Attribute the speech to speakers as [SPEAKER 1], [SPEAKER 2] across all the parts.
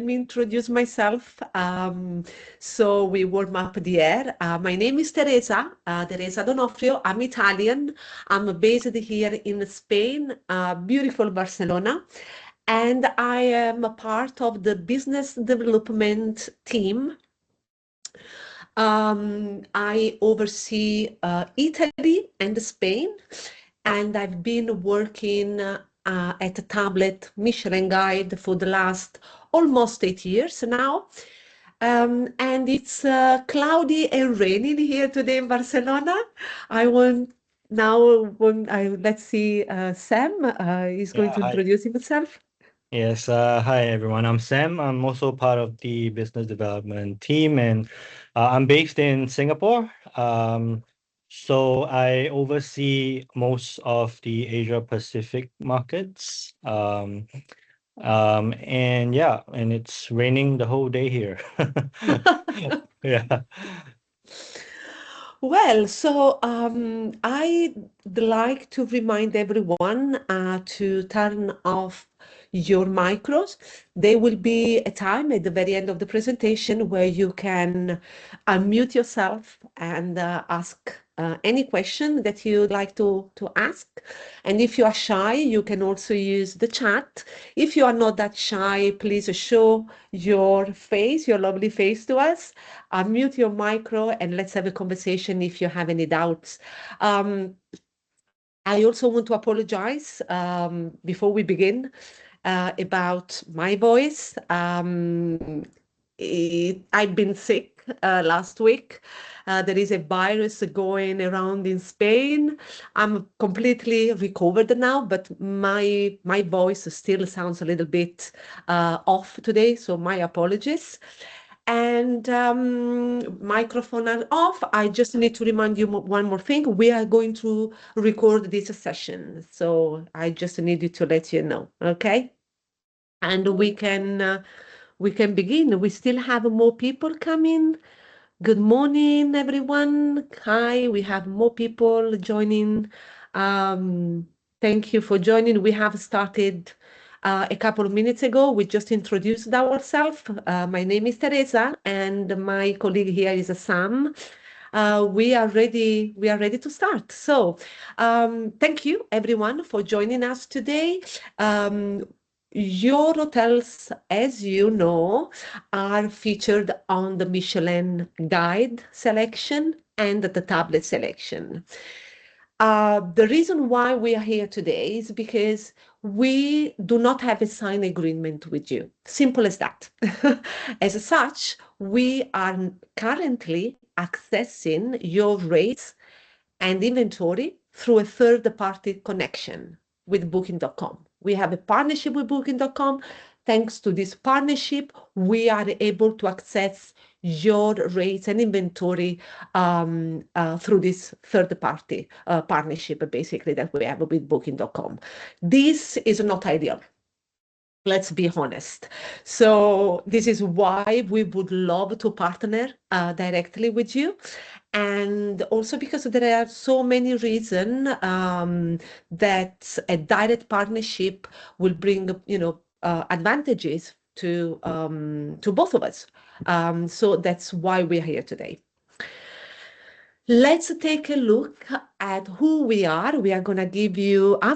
[SPEAKER 1] me introduce myself. So we warm up the air. My name is Teresa Donofrio. I'm Italian. I'm based here in Spain, beautiful Barcelona. And I am a part of the business development team. I oversee Italy and Spain, and I've been working at a tablet Michelin guide for the last almost 8 years now. And it's cloudy and raining here today in Barcelona. I want let's see, Sam is going
[SPEAKER 2] Yeah,
[SPEAKER 1] to
[SPEAKER 2] hi.
[SPEAKER 1] introduce himself.
[SPEAKER 2] Yes, hi everyone. I'm Sam. I'm also part of the business development team, and I'm based in Singapore. So I oversee most of the Asia Pacific markets. And yeah, and it's raining the whole day here. Yeah.
[SPEAKER 1] Well, so I'd like to remind everyone to turn off your micros. There will be a time at the very end of the presentation where you can unmute yourself and ask any question that you'd like to ask. And if you are shy, you can also use the chat. If you are not that shy, please show your face, your lovely face to us. Unmute your micro and let's have a conversation if you have any doubts. I also want to apologize before we begin about my voice. I've been sick last week. There is a virus going around in Spain. I'm completely recovered now, but my voice still sounds a little bit off today, so my apologies. And microphone are off. I just need to remind you one more thing. We are going to record this session, so I just needed to let you know, okay? And we can begin. We still have more people coming. Good morning, everyone. Hi, we have more people joining. Thank you for joining. We have started a couple of minutes ago. We just introduced ourselves. My name is Teresa, and my colleague here is Sam. We are ready. We are ready to start. So, thank you, everyone, for joining us today. Your hotels, as you know, are featured on the Michelin guide selection and the tablet selection. The reason why we are here today is because we do not have a signed agreement with you. Simple as that. As such, we are currently accessing your rates and inventory through a third-party connection with Booking.com. We have a partnership with Booking.com. Thanks to this partnership, we are able to access your rates and inventory through this third-party partnership, basically, that we have with Booking.com. This is not ideal. Let's be honest. So this is why we would love to partner directly with you. And also because there are so many reasons that a direct partnership will bring, advantages to both of us. So that's why we're here today. Let's take a look at who we are. I'm gonna give you an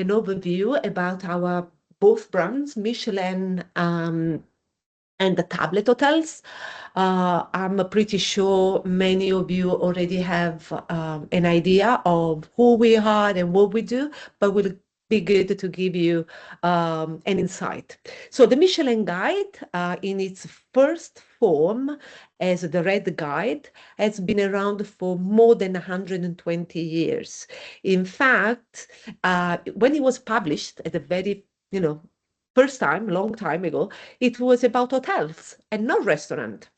[SPEAKER 1] overview about our both brands, Michelin and the tablet hotels. I'm pretty sure many of you already have an idea of who we are and what we do, but we'll be good to give you an insight. So the Michelin Guide, in its first form as the Red Guide, has been around for more than 120 years. In fact, when it was published at the very, first time, long time ago, it was about hotels and not restaurant.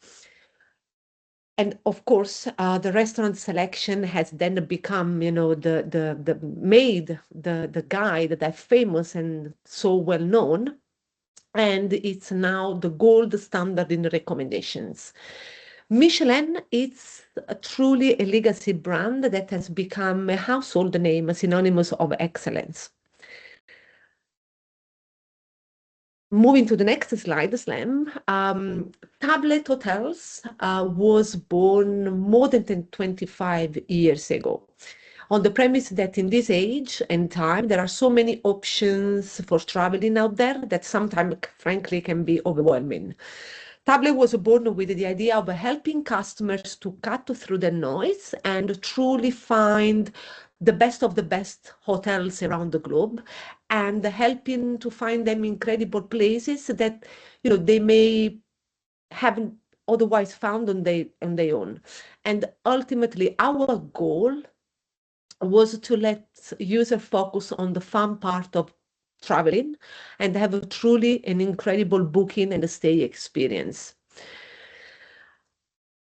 [SPEAKER 1] And of course, the restaurant selection has then become, the guide that famous and so well known. And it's now the gold standard in recommendations. Michelin is truly a legacy brand that has become a household name, synonymous of excellence. Moving to the next slide, Slam. Tablet Hotels was born more than 25 years ago, on the premise that in this age and time, there are so many options for traveling out there that sometimes, frankly, can be overwhelming. Tablet was born with the idea of helping customers to cut through the noise and truly find the best of the best hotels around the globe, and helping to find them incredible places that they may haven't otherwise found on their own. And ultimately, our goal was to let user focus on the fun part of traveling and have a truly an incredible booking and stay experience.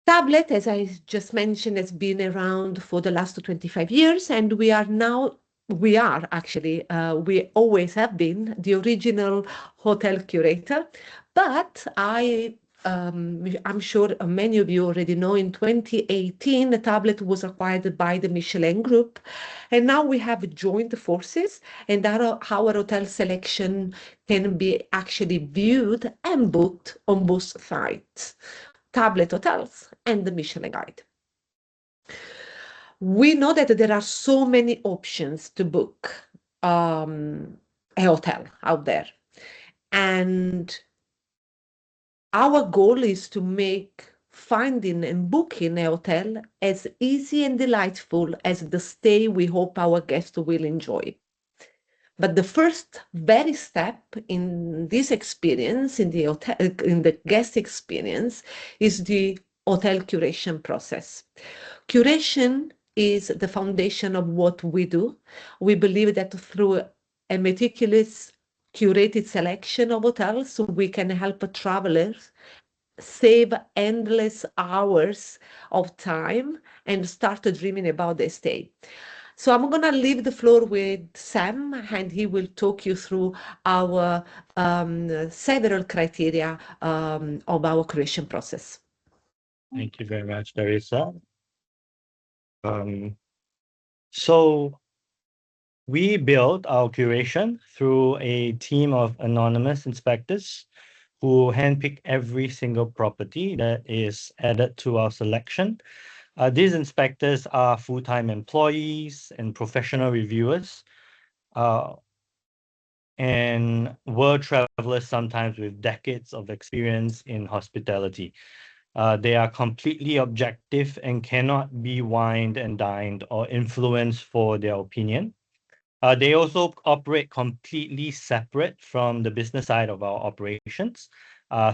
[SPEAKER 1] Tablet, as I just mentioned, has been around for the last 25 years, and we are actually, we always have been the original hotel curator. But I'm sure many of you already know in 2018, the Tablet was acquired by the Michelin Group, and now we have joined forces, and our hotel selection can be actually viewed and booked on both sites, Tablet Hotels and the Michelin Guide. We know that there are so many options to book a hotel out there. And our goal is to make finding and booking a hotel as easy and delightful as the stay we hope our guests will enjoy. But the first very step in this experience, in the hotel, in the guest experience, is the hotel curation process. Curation is the foundation of what we do. We believe that through a meticulous curated selection of hotels, we can help travelers save endless hours of time and start dreaming about their stay. So I'm going to leave the floor with Sam, and he will talk you through our several criteria of our creation process.
[SPEAKER 2] Thank you very much, Teresa. Um, so we built our curation through a team of anonymous inspectors who handpick every single property that is added to our selection. These inspectors are full-time employees and professional reviewers, uh, and world travelers sometimes with decades of experience in hospitality. They are completely objective and cannot be wined and dined or influenced for their opinion. They also operate completely separate from the business side of our operations.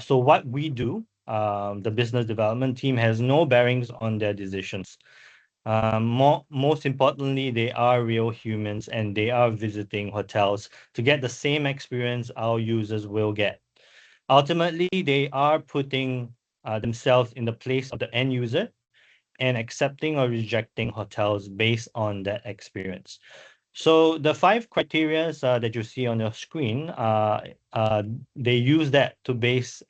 [SPEAKER 2] So what we do, the business development team has no bearings on their decisions. Most importantly, they are real humans and they are visiting hotels to get the same experience our users will get. Ultimately, they are putting themselves in the place of the end user and accepting or rejecting hotels based on that experience. So the five criteria that you see on your screen, they use that to base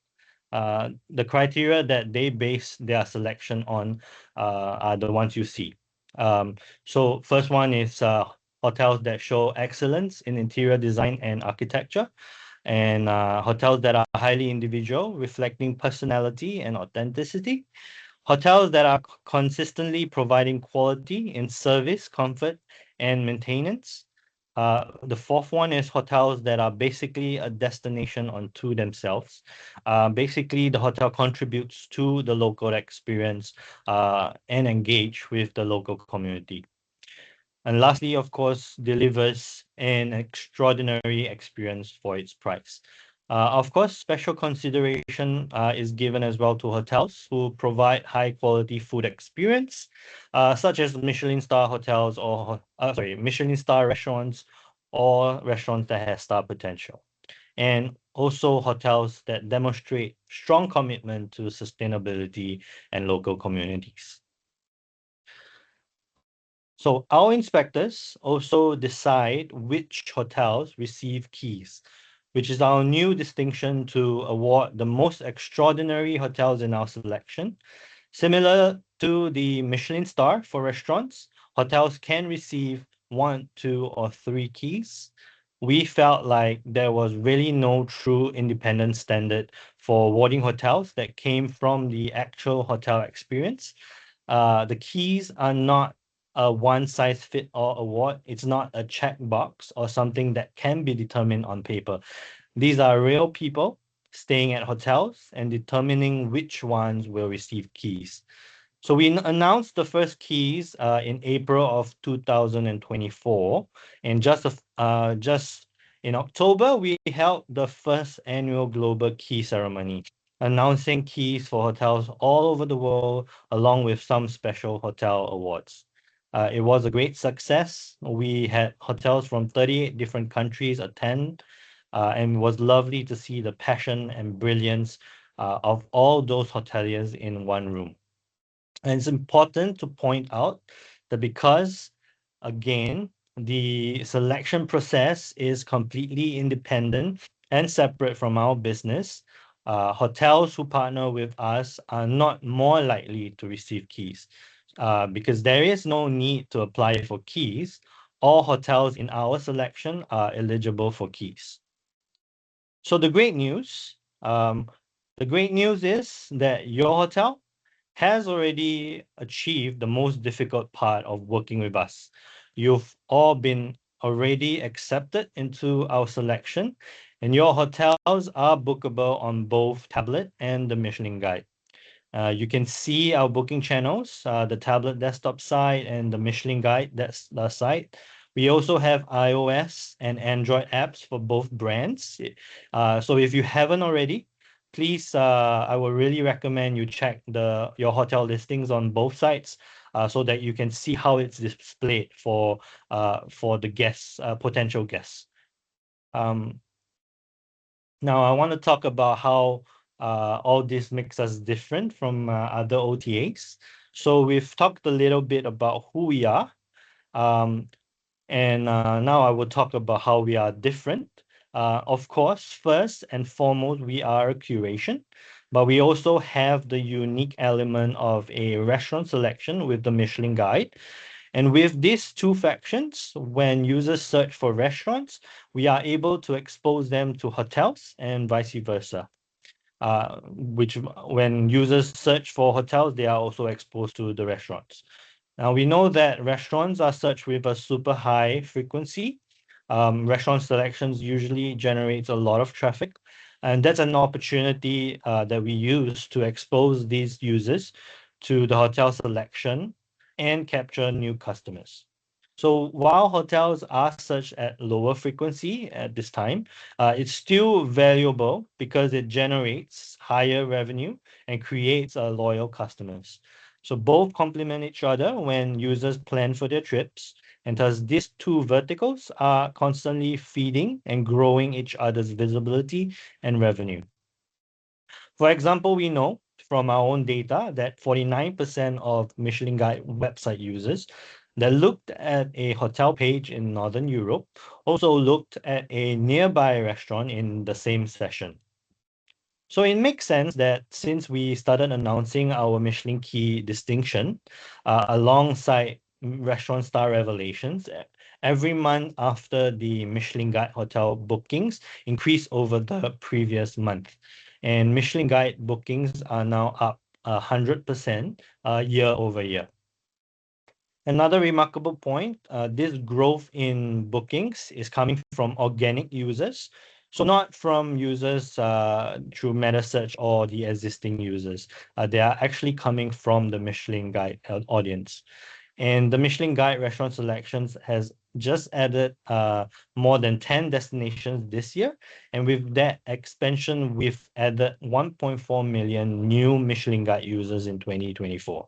[SPEAKER 2] the criteria that they base their selection on are the ones you see. So first one is hotels that show excellence in interior design and architecture, and hotels that are highly individual, reflecting personality and authenticity. Hotels that are consistently providing quality in service, comfort, and maintenance. The fourth one is hotels that are basically a destination unto themselves. Basically, the hotel contributes to the local experience and engage with the local community. And lastly, of course, delivers an extraordinary experience for its price. Of course, special consideration is given as well to hotels who provide high quality food experience, such as Michelin star hotels or Michelin star restaurants or restaurants that have star potential. And also hotels that demonstrate strong commitment to sustainability and local communities. So our inspectors also decide which hotels receive keys, which is our new distinction to award the most extraordinary hotels in our selection. Similar to the Michelin star for restaurants, hotels can receive one, two, or three keys. we felt like there was really no true independent standard for awarding hotels that came from the actual hotel experience. The keys are not a one size fit all award. It's not a checkbox or something that can be determined on paper. These are real people staying at hotels and determining which ones will receive keys. So we announced the first keys in April of 2024, and just in October we held the first annual global key ceremony, announcing keys for hotels all over the world, along with some special hotel awards. It was a great success. We had hotels from 38 different countries attend, and it was lovely to see the passion and brilliance of all those hoteliers in one room. And it's important to point out that because, again, the selection process is completely independent and separate from our business, hotels who partner with us are not more likely to receive keys because there is no need to apply for keys. All hotels in our selection are eligible for keys. So the great news is that your hotel has already achieved the most difficult part of working with us. You've all been already accepted into our selection, and your hotels are bookable on both tablet and the Michelin Guide. You can see our booking channels, the tablet desktop site and the Michelin Guide, that's the site. We also have iOS and Android apps for both brands. So if you haven't already, please, I would really recommend you check your hotel listings on both sites so that you can see how it's displayed for the guests, potential guests. Um, Now, I want to talk about how all this makes us different from other OTAs. So we've talked a little bit about who we are, um, and now I will talk about how we are different. Of course, first and foremost, we are a curation, but we also have the unique element of a restaurant selection with the Michelin Guide. And with these two factions, when users search for restaurants, we are able to expose them to hotels and vice versa. Which when users search for hotels, they are also exposed to the restaurants. Now we know that restaurants are searched with a super high frequency. Restaurant selections usually generates a lot of traffic, and that's an opportunity that we use to expose these users to the hotel selection and capture new customers. So while hotels are searched at lower frequency at this time, it's still valuable because it generates higher revenue and creates loyal customers. So both complement each other when users plan for their trips, and thus these two verticals are constantly feeding and growing each other's visibility and revenue. For example, we know from our own data that 49% of Michelin Guide website users that looked at a hotel page in Northern Europe also looked at a nearby restaurant in the same session. So it makes sense that since we started announcing our Michelin key distinction alongside restaurant star revelations, every month after the Michelin Guide hotel bookings increased over the previous month. And Michelin Guide bookings are now up 100% year over year. Another remarkable point, this growth in bookings is coming from organic users, so not from users through meta search or the existing users. They are actually coming from the Michelin Guide audience. And the Michelin Guide restaurant selections has just added more than 10 destinations this year. And with that expansion, we've added 1.4 million new Michelin Guide users in 2024.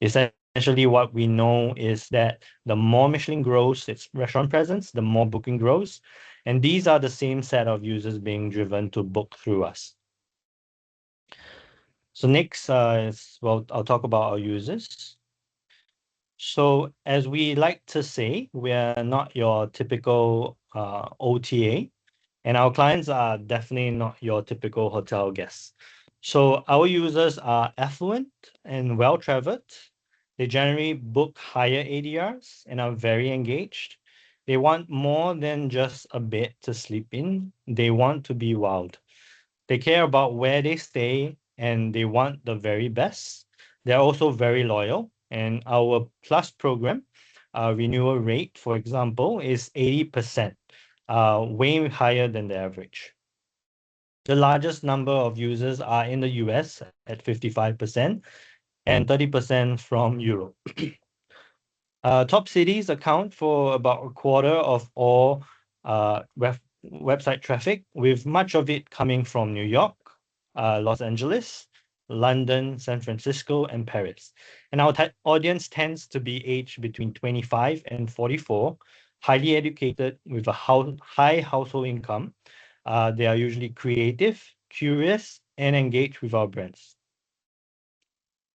[SPEAKER 2] Essentially, what we know is that the more Michelin grows its restaurant presence, the more booking grows. And these are the same set of users being driven to book through us. So next, well, I'll talk about our users. So as we like to say, we are not your typical OTA, and our clients are definitely not your typical hotel guests. So our users are affluent and well-traveled. They generally book higher ADRs and are very engaged. They want more than just a bed to sleep in. They want to be wowed. They care about where they stay and they want the very best. They're also very loyal. And our Plus program, renewal rate, for example, is 80%, way higher than the average. The largest number of users are in the US at 55% and 30% from Europe. Top cities account for about a quarter of all website traffic, with much of it coming from New York, Los Angeles, London, San Francisco, and Paris. And our audience tends to be aged between 25 and 44, highly educated with a high household income. They are usually creative, curious, and engaged with our brands.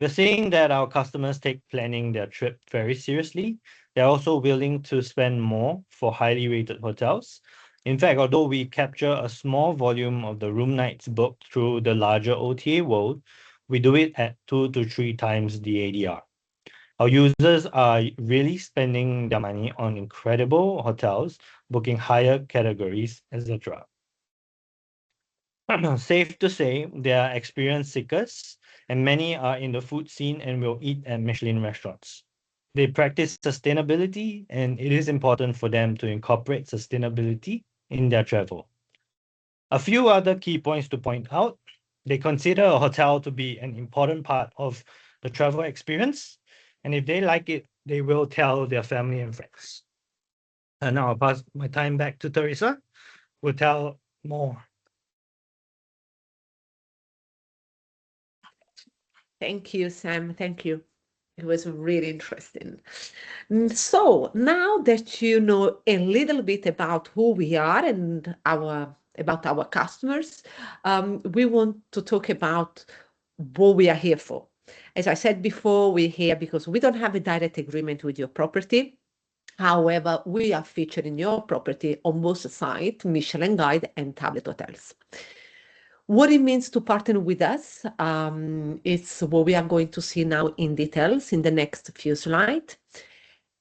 [SPEAKER 2] We're seeing that our customers take planning their trip very seriously. They're also willing to spend more for highly rated hotels. In fact, although we capture a small volume of the room nights booked through the larger OTA world, we do it at 2 to 3 times the ADR. Our users are really spending their money on incredible hotels, booking higher categories, etc. Safe to say, they are experience seekers, and many are in the food scene and will eat at Michelin restaurants. They practice sustainability, and it is important for them to incorporate sustainability in their travel. A few other key points to point out. They consider a hotel to be an important part of the travel experience, and if they like it, they will tell their family and friends. And now I'll pass my time back to Teresa, who will tell more.
[SPEAKER 1] Thank you, Sam. Thank you. It was really interesting. So now that you know a little bit about who we are and about our customers, we want to talk about what we are here for. As I said before, we're here because we don't have a direct agreement with your property. However, we are featuring your property on both sites, Michelin Guide and Tablet Hotels. What it means to partner with us, it's what we are going to see now in details in the next few slides.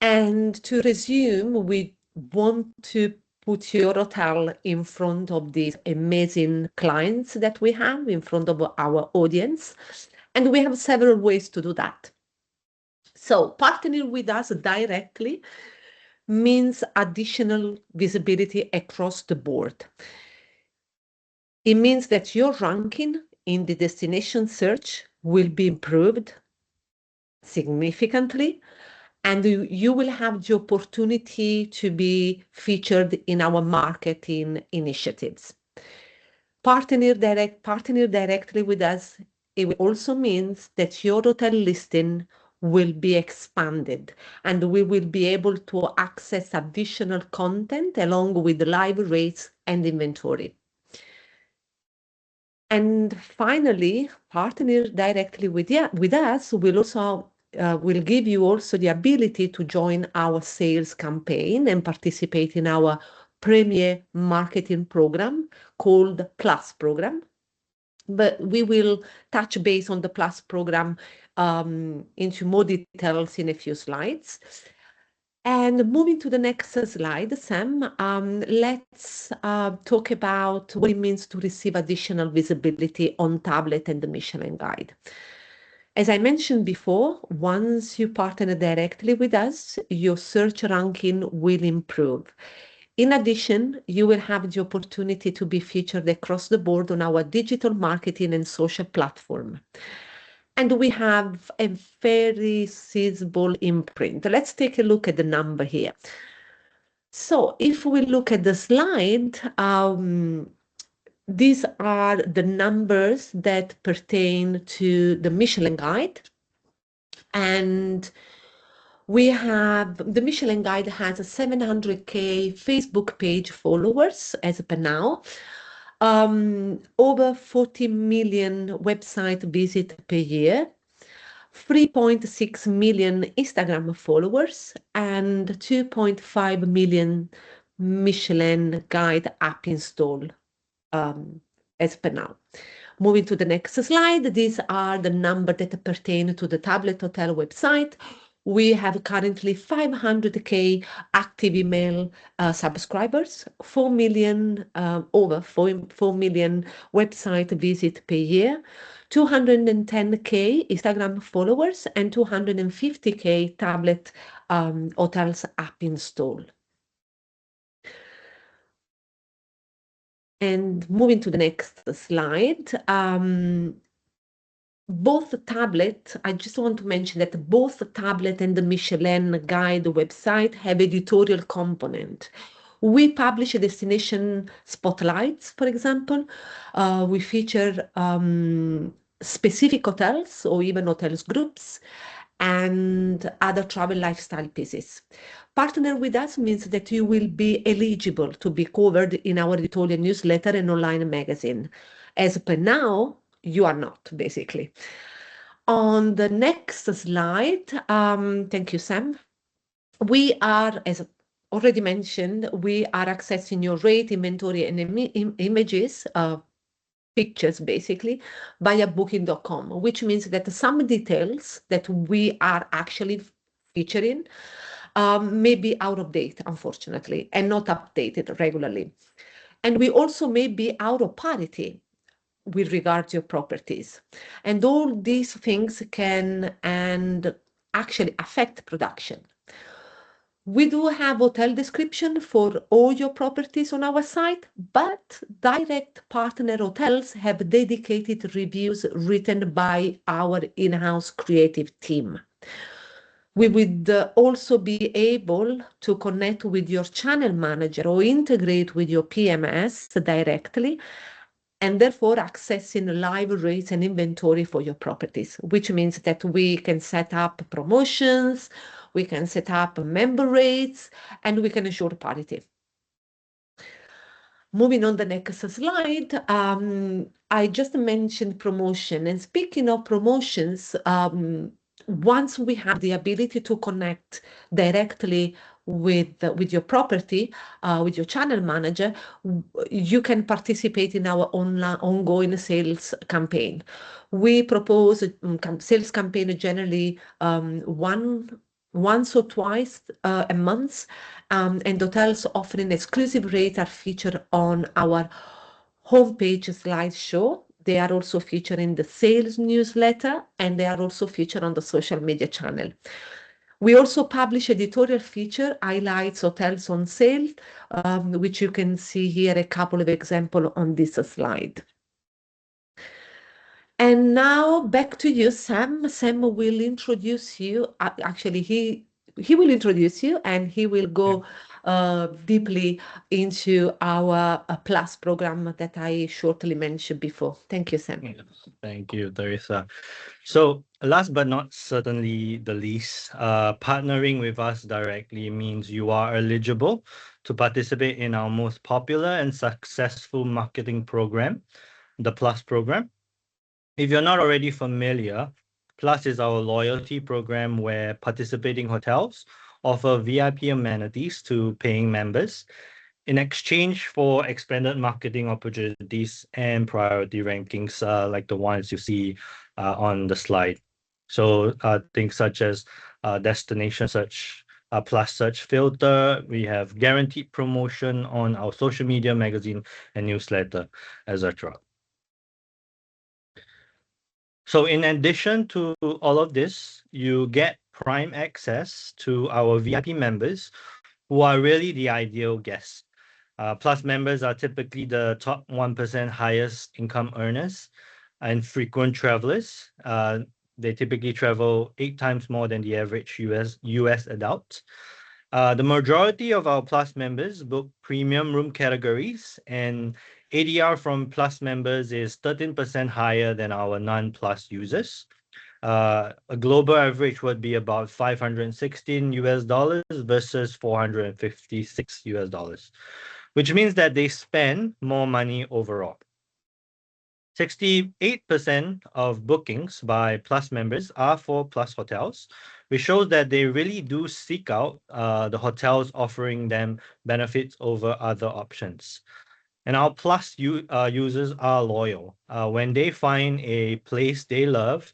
[SPEAKER 1] And to resume, we want to put your hotel in front of these amazing clients that we have, in front of our audience. And we have several ways to do that. So partnering with us directly means additional visibility across the board. It means that your ranking in the destination search will be improved significantly, and you will have the opportunity to be featured in our marketing initiatives. Partner directly with us, it also means that your hotel listing will be expanded, and we will be able to access additional content along with live rates and inventory. And finally, partner directly with us will also will give you also the ability to join our sales campaign and participate in our premier marketing program called Plus Program. But we will touch base on the Plus Program into more details in a few slides. And moving to the next slide, Sam, let's talk about what it means to receive additional visibility on Tablet and the Michelin Guide. As I mentioned before, once you partner directly with us, your search ranking will improve. In addition, you will have the opportunity to be featured across the board on our digital marketing and social platform. And we have a very sizable imprint. Let's take a look at the number here. So if we look at the slide, these are the numbers that pertain to the Michelin Guide. And we have, the Michelin Guide has a 700K Facebook page followers as per now. Over 40 million website visits per year, 3.6 million Instagram followers, and 2.5 million Michelin Guide app install as per now. Moving to the next slide, these are the numbers that pertain to the Tablet Hotel website. We have currently 500K active email subscribers, 4 million, over 4 million website visits per year, 210K Instagram followers, and 250K tablet hotels app install. And moving to the next slide, I just want to mention that both the tablet and the Michelin Guide website have editorial component. We publish a destination spotlights, for example. We feature specific hotels or even hotels groups and other travel lifestyle pieces. Partner with us means that you will be eligible to be covered in our editorial newsletter and online magazine. As per now, you are not, basically. On the next slide, thank you, Sam. We are, as already mentioned, we are accessing your rate, inventory, and images, pictures basically, via booking.com, which means that some details that we are actually featuring may be out of date, unfortunately, and not updated regularly. And we also may be out of parity with regard to your properties. And all these things can and actually affect production. We do have hotel description for all your properties on our site, but direct partner hotels have dedicated reviews written by our in-house creative team. We would also be able to connect with your channel manager or integrate with your PMS directly, and therefore accessing live rates and inventory for your properties, which means that we can set up promotions, we can set up member rates, and we can ensure parity. Moving on the next slide, I just mentioned promotion. And speaking of promotions, once we have the ability to connect directly with your property, with your channel manager, you can participate in our online ongoing sales campaign. We propose a sales campaign generally once or twice a month, and hotels offering exclusive rates are featured on our homepage slideshow. They are also featured in the sales newsletter, and they are also featured on the social media channel. We also publish editorial feature, highlights hotels on sale, which you can see here a couple of examples on this slide. And now back to you, Sam. Sam will introduce you. Actually, he will introduce you, and he will go deeply into our Plus program that I shortly mentioned before. Thank you, Sam.
[SPEAKER 2] Yes, thank you, Teresa. So last but not certainly the least, partnering with us directly means you are eligible to participate in our most popular and successful marketing program, the Plus program. If you're not already familiar, Plus is our loyalty program where participating hotels offer VIP amenities to paying members in exchange for expanded marketing opportunities and priority rankings, like the ones you see on the slide. So things such as destination search, plus search filter. We have guaranteed promotion on our social media, magazine, and newsletter, etc. So in addition to all of this, you get prime access to our VIP members who are really the ideal guests. Plus members are typically the top 1% highest income earners and frequent travelers. They typically travel 8 times more than the average US adult. The majority of our Plus members book premium room categories, and ADR from Plus members is 13% higher than our non-Plus users. A global average would be about 516 US dollars versus 456 US dollars, which means that they spend more money overall. 68% of bookings by Plus members are for Plus hotels, which shows that they really do seek out the hotels offering them benefits over other options. And our Plus users are loyal. When they find a place they love,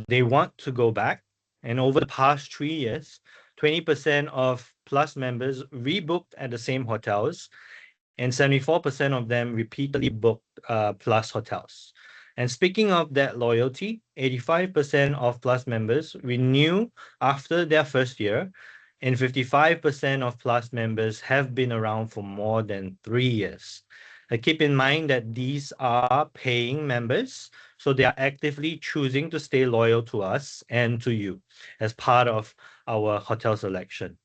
[SPEAKER 2] they want to go back, And over the past 3 years, 20% of Plus members rebooked at the same hotels, and 74% of them repeatedly booked Plus hotels. And speaking of that loyalty, 85% of Plus members renew after their first year, and 55% of Plus members have been around for more than 3 years. Keep in mind that these are paying members, so they are actively choosing to stay loyal to us and to you as part of our hotel selection.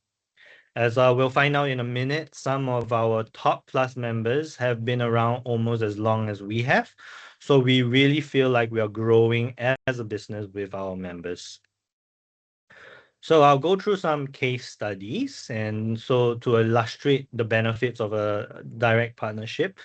[SPEAKER 2] As we'll find out in a minute, some of our top Plus members have been around almost as long as we have. So we really feel like we are growing as a business with our members. So I'll go through some case studies, and so to illustrate the benefits of a direct partnership,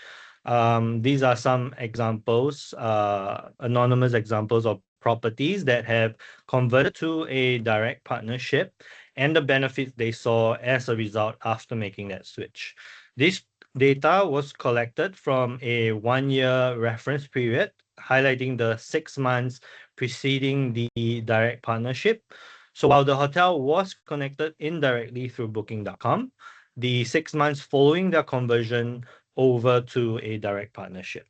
[SPEAKER 2] these are some examples, anonymous examples of properties that have converted to a direct partnership and the benefits they saw as a result after making that switch. This data was collected from a 1 year reference period, highlighting the 6 months preceding the direct partnership. So while the hotel was connected indirectly through Booking.com, the 6 months following their conversion over to a direct partnership.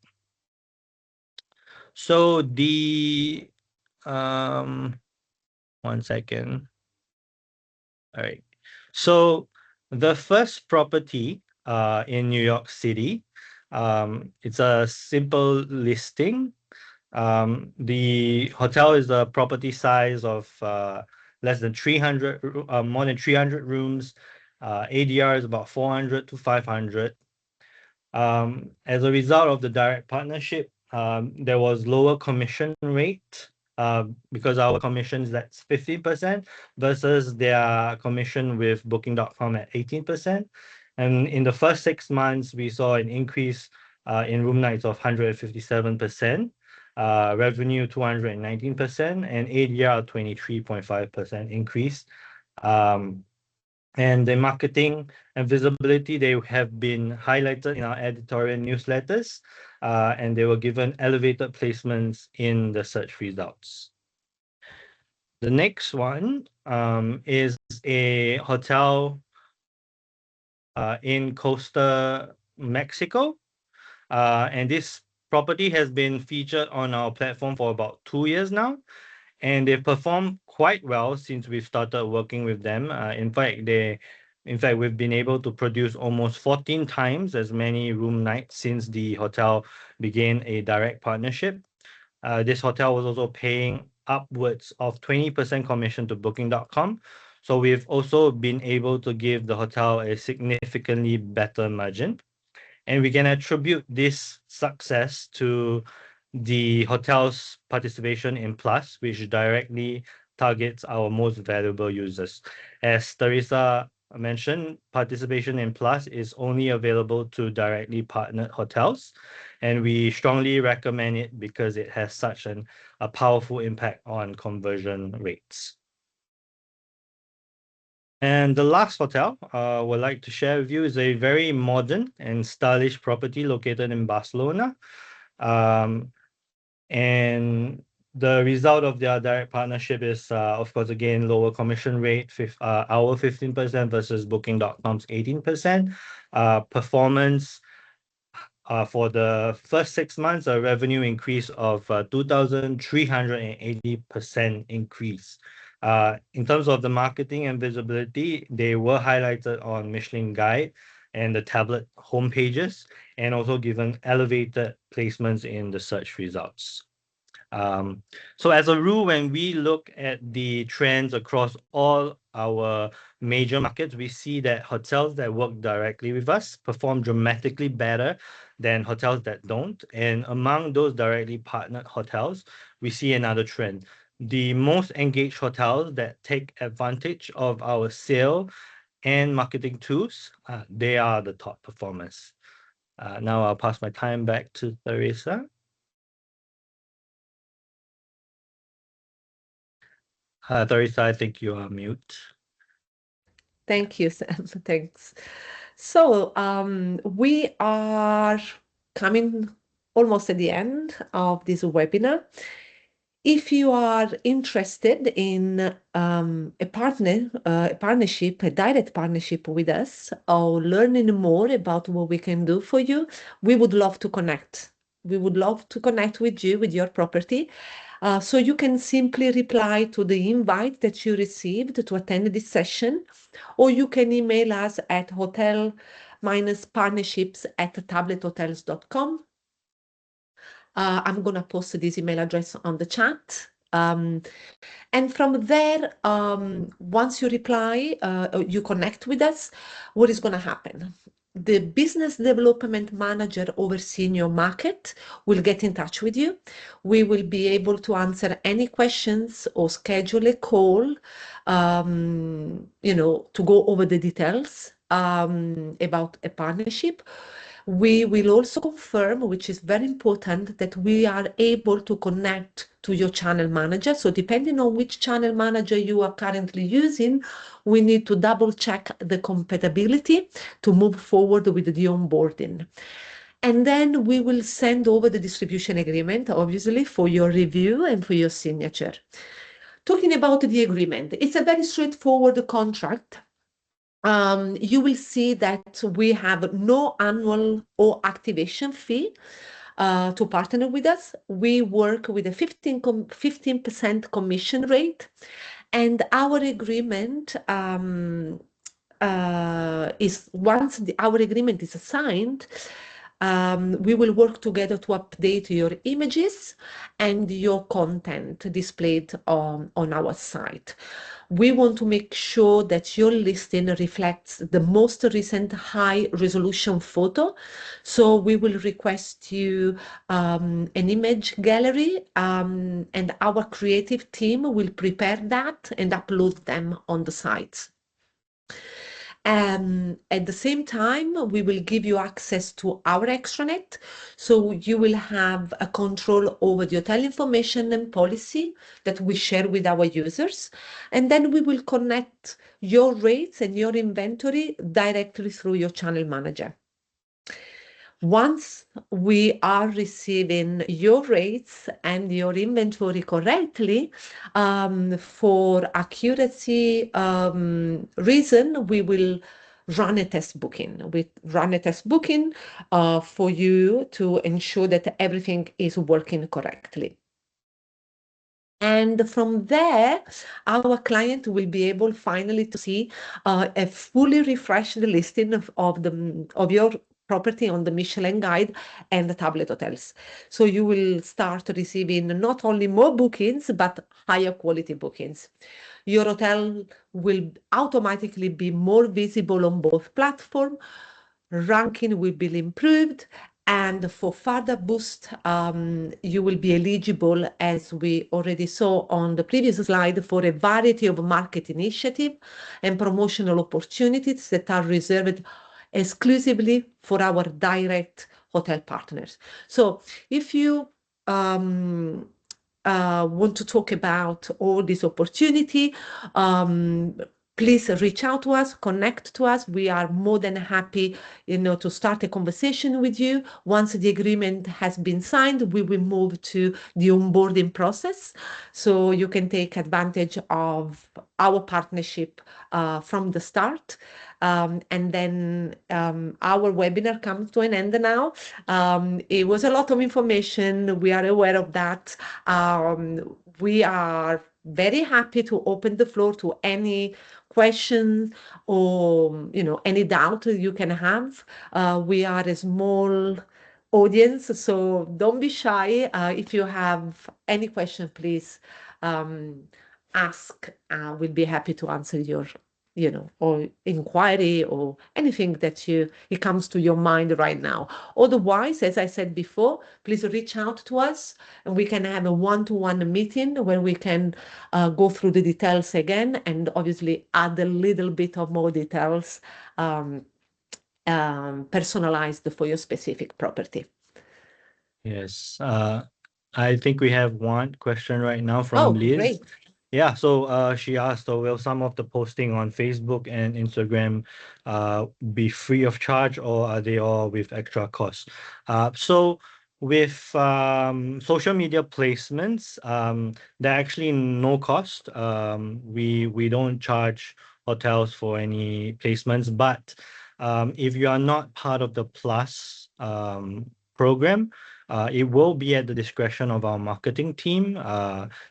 [SPEAKER 2] So the one second. All right. So the first property in New York City, it's a simple listing. The hotel is a property size of less than 300, more than 300 rooms. ADR is about 400 to 500. As a result of the direct partnership, there was lower commission rate because our commission is at 15% versus their commission with Booking.com at 18%. And in the first 6 months, we saw an increase in room nights of 157%, revenue 219%, and ADR 23.5% increase. And the marketing and visibility, they have been highlighted in our editorial newsletters, and they were given elevated placements in the search results. The next one is a hotel in Costa Mexico. And this property has been featured on our platform for about 2 years now. And they've performed quite well since we've started working with them. In fact, we've been able to produce almost 14 times as many room nights since the hotel began a direct partnership. This hotel was also paying upwards of 20% commission to Booking.com. So we've also been able to give the hotel a significantly better margin. And we can attribute this success to the hotel's participation in Plus, which directly targets our most valuable users. As Teresa mentioned, participation in Plus is only available to directly partnered hotels, and we strongly recommend it because it has such a powerful impact on conversion rates. And the last hotel I would like to share with you is a very modern and stylish property located in Barcelona. And the result of their direct partnership is, of course, again, lower commission rate, our 15% versus Booking.com's 18%. Performance for the first 6 months, a revenue increase of 2,380% increase. In terms of the marketing and visibility, they were highlighted on Michelin Guide and the tablet homepages, and also given elevated placements in the search results. So as a rule, when we look at the trends across all our major markets, we see that hotels that work directly with us perform dramatically better than hotels that don't. And among those directly partnered hotels, we see another trend. The most engaged hotels that take advantage of our sale and marketing tools, they are the top performers. Now I'll pass my time back to Teresa. Teresa, I think you are mute.
[SPEAKER 1] Thank you, Sam. Thanks. So we are coming almost at the end of this webinar. If you are interested in a partnership, a direct partnership with us, or learning more about what we can do for you, we would love to connect. We would love to connect with you, with your property. So you can simply reply to the invite that you received to attend this session, or you can email us at hotel-partnerships@tablethotels.com. I'm going to post this email address on the chat. And from there, once you reply, you connect with us, what is going to happen? The business development manager overseeing your market will get in touch with you. We will be able to answer any questions or schedule a call, to go over the details about a partnership. We will also confirm, which is very important, that we are able to connect to your channel manager. So depending on which channel manager you are currently using, we need to double check the compatibility to move forward with the onboarding. And then we will send over the distribution agreement, obviously, for your review and for your signature. Talking about the agreement, it's a very straightforward contract. You will see that we have no annual or activation fee to partner with us. We work with a 15% commission rate, and our agreement is once our agreement is signed, we will work together to update your images and your content displayed on our site. We want to make sure that your listing reflects the most recent high resolution photo. So we will request you an image gallery, and our creative team will prepare that and upload them on the site. At the same time, we will give you access to our extranet, so you will have a control over the hotel information and policy that we share with our users. And then we will connect your rates and your inventory directly through your channel manager. Once we are receiving your rates and your inventory correctly, for accuracy reason, we will run a test booking. We run a test booking for you to ensure that everything is working correctly. And from there, our client will be able finally to see a fully refreshed listing of your property on the Michelin Guide and the tablet hotels. So you will start receiving not only more bookings, but higher quality bookings. Your hotel will automatically be more visible on both platforms. Ranking will be improved, and for further boost, you will be eligible, as we already saw on the previous slide, for a variety of market initiatives and promotional opportunities that are reserved exclusively for our direct hotel partners. So if you want to talk about all this opportunity, please reach out to us, connect to us. We are more than happy, to start a conversation with you. Once the agreement has been signed, we will move to the onboarding process. So you can take advantage of our partnership from the start. And then our webinar comes to an end now. It was a lot of information. We are aware of that. We are very happy to open the floor to any questions or any doubt you can have. We are a small audience, so don't be shy. If you have any question, please ask. We'll be happy to answer your or inquiry or anything that it comes to your mind right now. Otherwise, as I said before, please reach out to us and we can have a one-to-one meeting where we can go through the details again and obviously add a little bit of more details personalized for your specific property.
[SPEAKER 2] Yes. I think we have one question right now from
[SPEAKER 1] Oh,
[SPEAKER 2] Liz.
[SPEAKER 1] great.
[SPEAKER 2] Yeah, so she asked, will some of the posting on Facebook and Instagram be free of charge, or are they all with extra costs? So with social media placements, they're actually no cost. We don't charge hotels for any placements, but if you are not part of the Plus program, it will be at the discretion of our marketing team,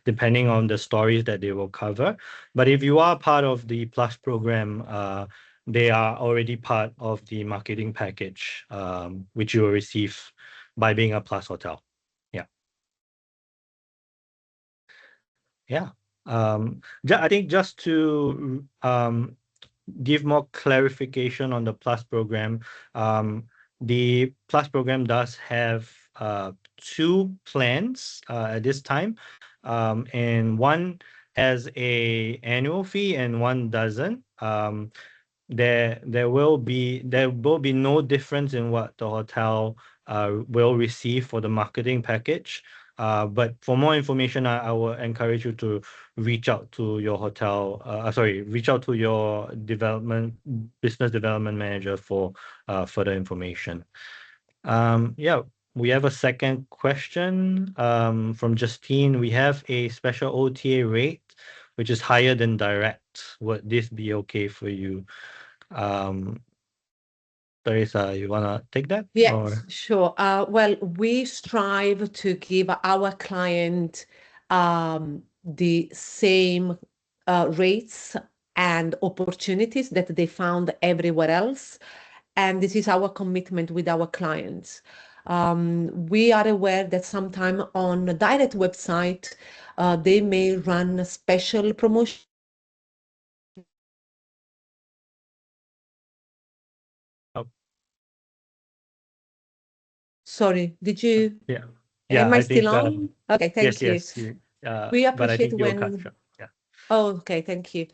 [SPEAKER 2] depending on the stories that they will cover. But if you are part of the Plus program, they are already part of the marketing package, which you will receive by being a Plus hotel. Yeah. Yeah. I think just to give more clarification on the Plus program, the Plus program does have two plans at this time, and one has a annual fee and one doesn't. There will be no difference in what the hotel will receive for the marketing package. But for more information, I will encourage you to reach out to your hotel. Reach out to your business development manager for further information. Yeah, we have a second question from Justine. We have a special OTA rate, which is higher than direct. Would this be okay for you? Um, Teresa, you wanna take that
[SPEAKER 1] Yes,
[SPEAKER 2] or?
[SPEAKER 1] sure. Well, we strive to give our client the same rates and opportunities that they found everywhere else. And this is our commitment with our clients. We are aware that sometime on a direct website, they may run special promotions or offers
[SPEAKER 2] Oh,
[SPEAKER 1] Sorry, did you?
[SPEAKER 2] yeah, yeah.
[SPEAKER 1] Am I
[SPEAKER 2] I
[SPEAKER 1] still
[SPEAKER 2] think
[SPEAKER 1] on? Okay,
[SPEAKER 2] yes,
[SPEAKER 1] thank you.
[SPEAKER 2] yes. You,
[SPEAKER 1] We
[SPEAKER 2] but I
[SPEAKER 1] appreciate
[SPEAKER 2] think you'll cut
[SPEAKER 1] when.
[SPEAKER 2] short. Yeah.
[SPEAKER 1] Oh, okay, thank you.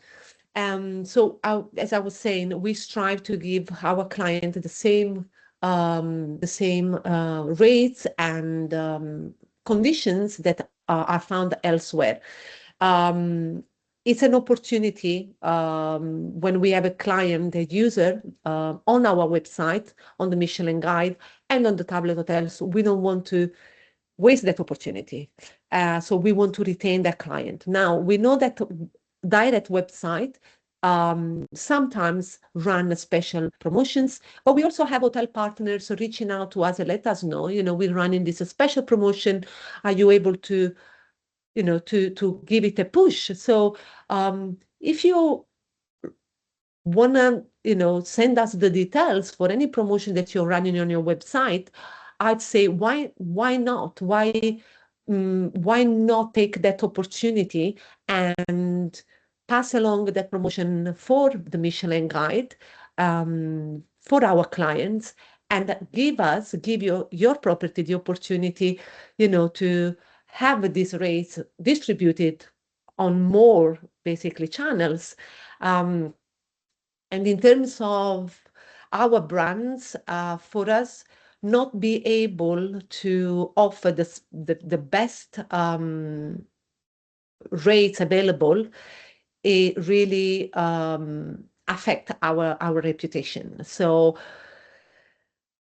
[SPEAKER 1] So as I was saying, we strive to give our client the same rates and conditions that are found elsewhere. Um, it's an opportunity when we have a client, a user on our website, on the Michelin Guide, and on the tablet hotels. We don't want to waste that opportunity. So we want to retain that client. Now, we know that direct website sometimes run special promotions, but we also have hotel partners reaching out to us and let us know, we're running this special promotion. Are you able to, to give it a push? So if you wanna, send us the details for any promotion that you're running on your website, I'd say why not? Why not take that opportunity and pass along that promotion for the Michelin Guide for our clients and give your property the opportunity, to have these rates distributed on more basically channels. Um, and in terms of our brands, for us, not be able to offer the best rates available, it really affect our reputation. So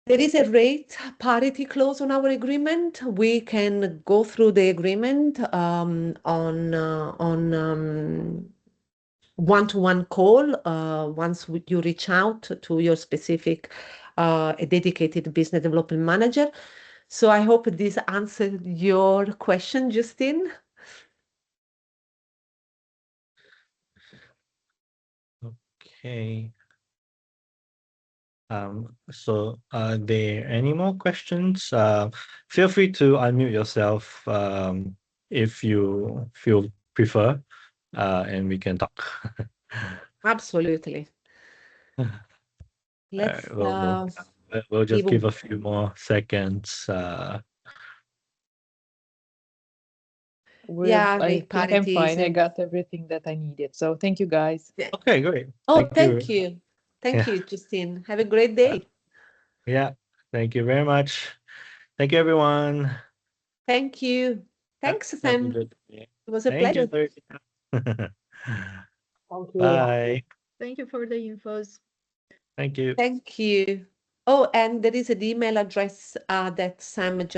[SPEAKER 1] there is a rate parity clause on our agreement. We can go through the agreement on one-to-one call once you reach out to your specific a dedicated business development manager. So I hope this answered your question, Justine.
[SPEAKER 2] Okay. So are there any more questions? Feel free to unmute yourself if you feel prefer, and we can talk.
[SPEAKER 1] Absolutely. Let's
[SPEAKER 2] We'll just
[SPEAKER 1] give
[SPEAKER 2] give a few more seconds.
[SPEAKER 1] yeah,
[SPEAKER 3] I
[SPEAKER 1] rate
[SPEAKER 3] think I'm
[SPEAKER 1] parity is
[SPEAKER 3] fine. I got everything that I needed. So thank you guys.
[SPEAKER 1] yeah.
[SPEAKER 2] Okay, great.
[SPEAKER 1] Oh,
[SPEAKER 2] Thank you.
[SPEAKER 1] thank you. Thank
[SPEAKER 2] Yeah,
[SPEAKER 1] you, Justine. Have a great
[SPEAKER 2] uh,
[SPEAKER 1] day.
[SPEAKER 2] yeah. Thank you very much. Thank you, everyone.
[SPEAKER 1] Thank you.
[SPEAKER 2] Yeah,
[SPEAKER 1] Thanks,
[SPEAKER 2] have a
[SPEAKER 1] Sam.
[SPEAKER 2] good day.
[SPEAKER 1] It was a
[SPEAKER 2] Thank you,
[SPEAKER 1] pleasure.
[SPEAKER 2] Teresa.
[SPEAKER 3] Thank you.
[SPEAKER 2] Bye.
[SPEAKER 3] Thank you for the infos.
[SPEAKER 2] Thank you.
[SPEAKER 1] Thank you. Oh, and there is an email address that Sam just